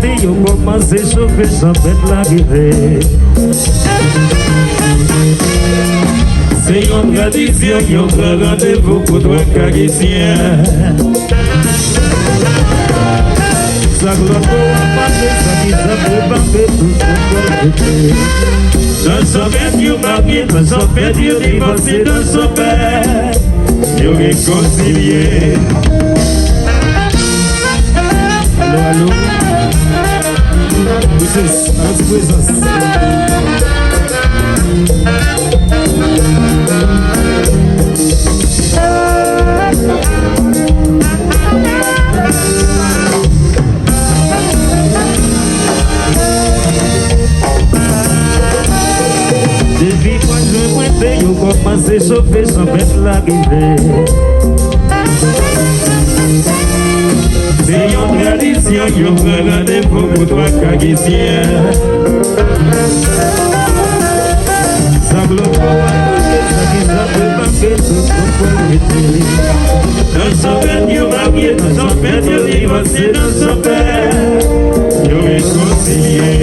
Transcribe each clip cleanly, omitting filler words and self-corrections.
été, ils ont commencé à chauffer sans mettre l'arrivée. C'est une tradition, ils ont pris rendez-vous pour toi, Caguésien. Ça gloire pour passer, ça dit ça peut pas faire tout le monde. Dans son père, Dieu marié, dans son père, Dieu divorcé, dans son père, Dieu réconcilié. Allô, allô. This is God's presence. Depuis quand je me fais, ils ont commencé à chauffer sans mettre l'arrivée. C'est une tradition, ils ont pris rendez-vous pour toi, Caguésien. Ça bloque ça peut pas faire tout ce qu'on peut. Dans son père, Dieu marié, dans son père, Dieu divorcé, dans son père, Dieu réconcilié.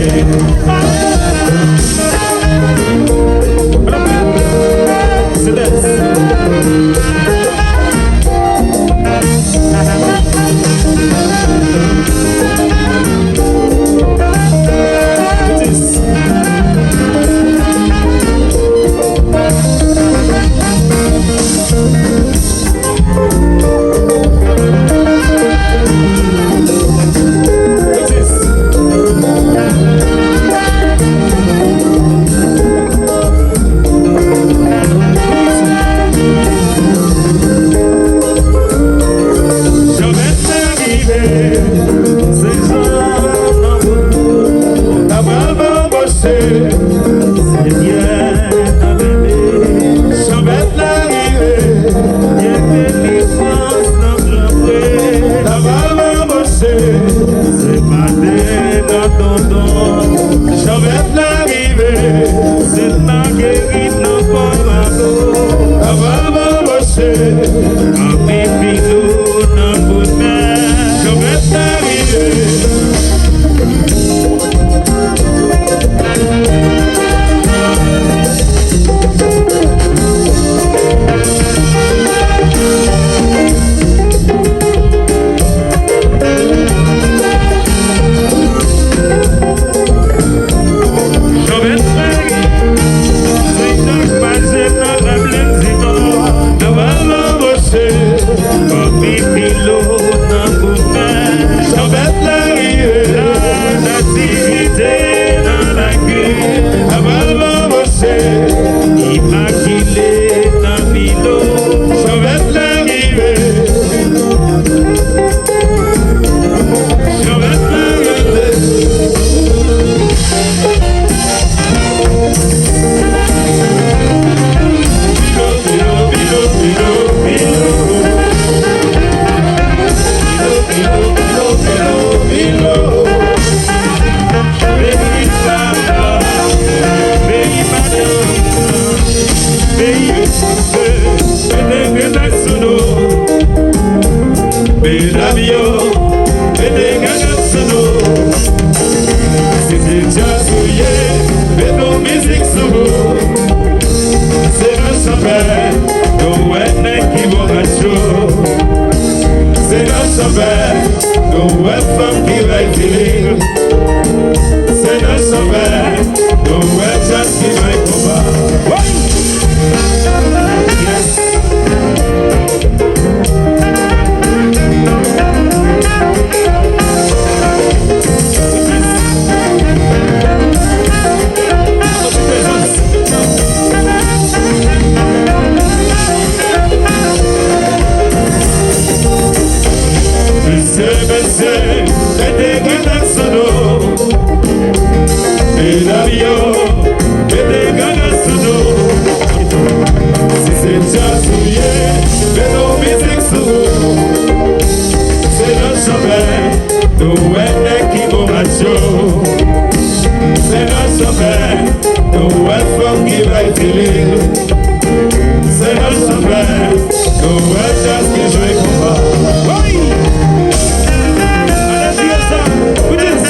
Alléluia,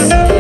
ça.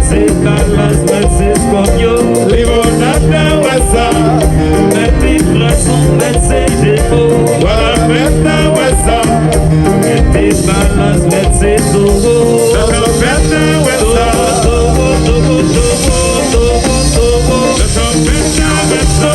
Metsi Kalas, Metsi Scorpio, Limonada Wessa, Metsi Poisson, Metsi Gémeaux, Walameta Wessa, Metsi Kalas, Metsi Taureau, Walameta Wessa, Taureau, Taureau, Taureau, Taureau, Walameta Wessa.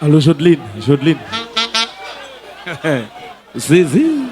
Allô, Jodeline. Zizi.